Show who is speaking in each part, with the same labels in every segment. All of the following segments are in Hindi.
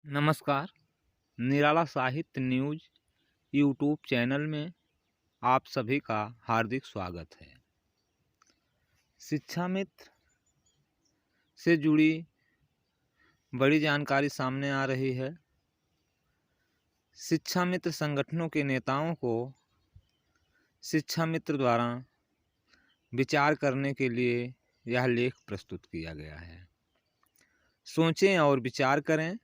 Speaker 1: नमस्कार। निराला साहित्य न्यूज़ यूट्यूब चैनल में आप सभी का हार्दिक स्वागत है। शिक्षा मित्र से जुड़ी बड़ी जानकारी सामने आ रही है। शिक्षा मित्र संगठनों के नेताओं को शिक्षा मित्र द्वारा विचार करने के लिए यह लेख प्रस्तुत किया गया है। सोचें और विचार करें।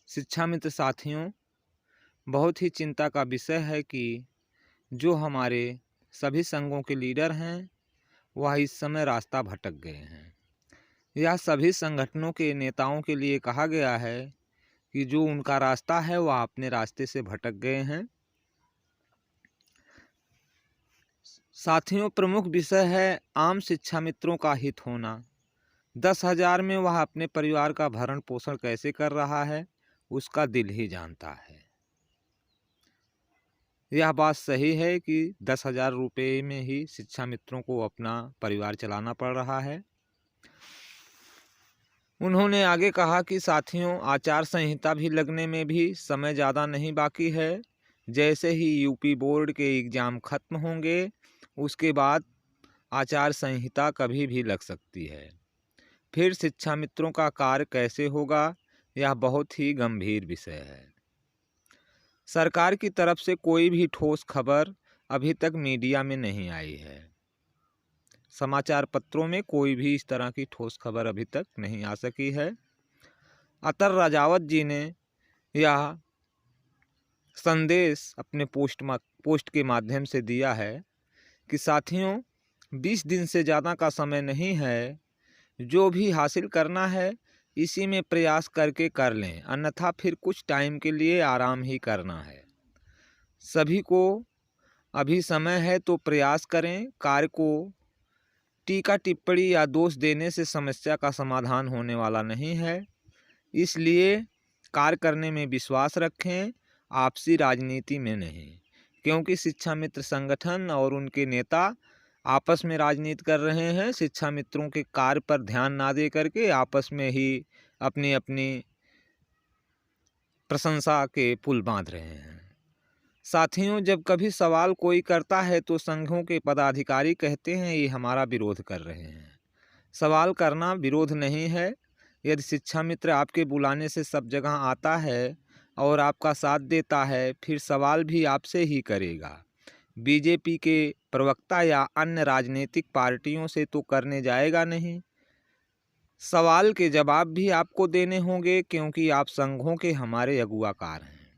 Speaker 1: शिक्षा मित्र साथियों, बहुत ही चिंता का विषय है कि जो हमारे सभी संघों के लीडर हैं वह इस समय रास्ता भटक गए हैं। यह सभी संगठनों के नेताओं के लिए कहा गया है कि जो उनका रास्ता है वह अपने रास्ते से भटक गए हैं। साथियों, प्रमुख विषय है आम शिक्षा मित्रों का हित होना। 10,000 में वह अपने परिवार का भरण पोषण कैसे कर रहा है उसका दिल ही जानता है। यह बात सही है कि 10,000 रुपये में ही शिक्षा मित्रों को अपना परिवार चलाना पड़ रहा है। उन्होंने आगे कहा कि साथियों, आचार संहिता भी लगने में भी समय ज़्यादा नहीं बाकी है। जैसे ही यूपी बोर्ड के एग्ज़ाम खत्म होंगे उसके बाद आचार संहिता कभी भी लग सकती है। फिर शिक्षा मित्रों का कार्य कैसे होगा, यह बहुत ही गंभीर विषय है। सरकार की तरफ से कोई भी ठोस खबर अभी तक मीडिया में नहीं आई है। समाचार पत्रों में कोई भी इस तरह की ठोस खबर अभी तक नहीं आ सकी है। अतर राजावत जी ने यह संदेश अपने पोस्ट के माध्यम से दिया है कि साथियों, 20 दिन से ज़्यादा का समय नहीं है। जो भी हासिल करना है इसी में प्रयास करके कर लें, अन्यथा फिर कुछ टाइम के लिए आराम ही करना है। सभी को अभी समय है तो प्रयास करें। कार्य को टीका टिप्पणी या दोष देने से समस्या का समाधान होने वाला नहीं है। इसलिए कार्य करने में विश्वास रखें, आपसी राजनीति में नहीं। क्योंकि शिक्षा मित्र संगठन और उनके नेता आपस में राजनीति कर रहे हैं। शिक्षा मित्रों के कार्य पर ध्यान ना दे करके आपस में ही अपनी अपनी प्रशंसा के पुल बांध रहे हैं। साथियों, जब कभी सवाल कोई करता है तो संघों के पदाधिकारी कहते हैं ये हमारा विरोध कर रहे हैं। सवाल करना विरोध नहीं है। यदि शिक्षा मित्र आपके बुलाने से सब जगह आता है और आपका साथ देता है फिर सवाल भी आपसे ही करेगा। बीजेपी के प्रवक्ता या अन्य राजनीतिक पार्टियों से तो करने जाएगा नहीं। सवाल के जवाब भी आपको देने होंगे क्योंकि आप संघों के हमारे अगुवाकार हैं।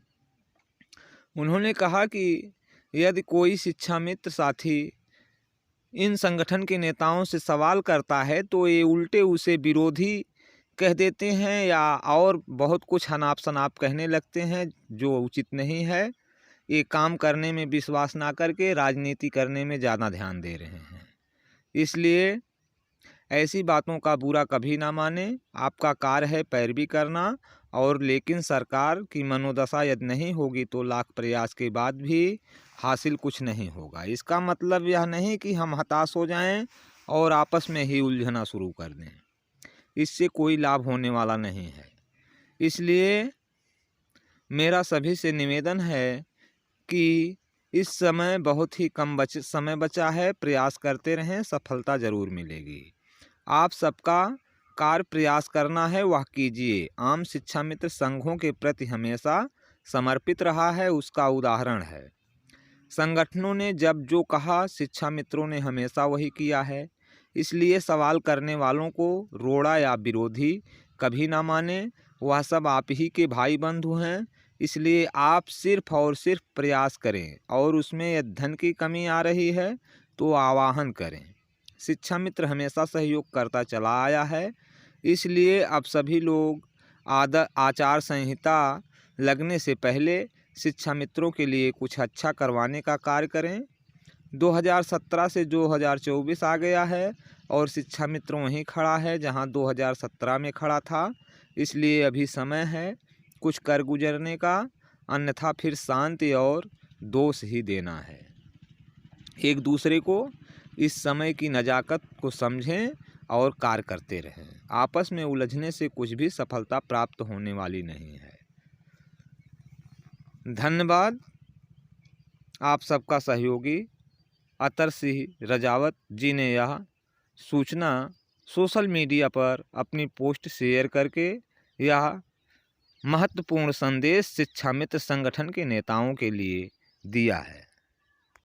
Speaker 1: उन्होंने कहा कि यदि कोई शिक्षा मित्र साथी इन संगठन के नेताओं से सवाल करता है तो ये उल्टे उसे विरोधी कह देते हैं या और बहुत कुछ अनाप शनाप कहने लगते हैं, जो उचित नहीं है। ये काम करने में विश्वास ना करके राजनीति करने में ज़्यादा ध्यान दे रहे हैं। इसलिए ऐसी बातों का बुरा कभी ना माने। आपका कार्य है पैरवी करना, और लेकिन सरकार की मनोदशा यदि नहीं होगी तो लाख प्रयास के बाद भी हासिल कुछ नहीं होगा। इसका मतलब यह नहीं कि हम हताश हो जाएं और आपस में ही उलझना शुरू कर दें। इससे कोई लाभ होने वाला नहीं है। इसलिए मेरा सभी से निवेदन है कि इस समय बहुत ही कम समय बचा है। प्रयास करते रहें, सफलता ज़रूर मिलेगी। आप सबका कार्य प्रयास करना है वह कीजिए। आम शिक्षा मित्र संघों के प्रति हमेशा समर्पित रहा है, उसका उदाहरण है। संगठनों ने जब जो कहा शिक्षा मित्रों ने हमेशा वही किया है। इसलिए सवाल करने वालों को रोड़ा या विरोधी कभी ना माने। वह सब आप ही के भाई बंधु हैं। इसलिए आप सिर्फ और सिर्फ प्रयास करें, और उसमें यदि धन की कमी आ रही है तो आवाहन करें। शिक्षा मित्र हमेशा सहयोग करता चला आया है। इसलिए अब सभी लोग आचार संहिता लगने से पहले शिक्षा मित्रों के लिए कुछ अच्छा करवाने का कार्य करें। 2017 से 2024 आ गया है और शिक्षा मित्र वहीं खड़ा है जहां 2017 में खड़ा था। इसलिए अभी समय है कुछ कर गुजरने का, अन्यथा फिर शांति और दोष ही देना है। एक दूसरे को इस समय की नज़ाकत को समझें और कार्य करते रहें। आपस में उलझने से कुछ भी सफलता प्राप्त होने वाली नहीं है। धन्यवाद। आप सबका सहयोगी अतर सिंह रजावत जी ने यह सूचना सोशल मीडिया पर अपनी पोस्ट शेयर करके यह महत्वपूर्ण संदेश शिक्षा मित्र संगठन के नेताओं के लिए दिया है।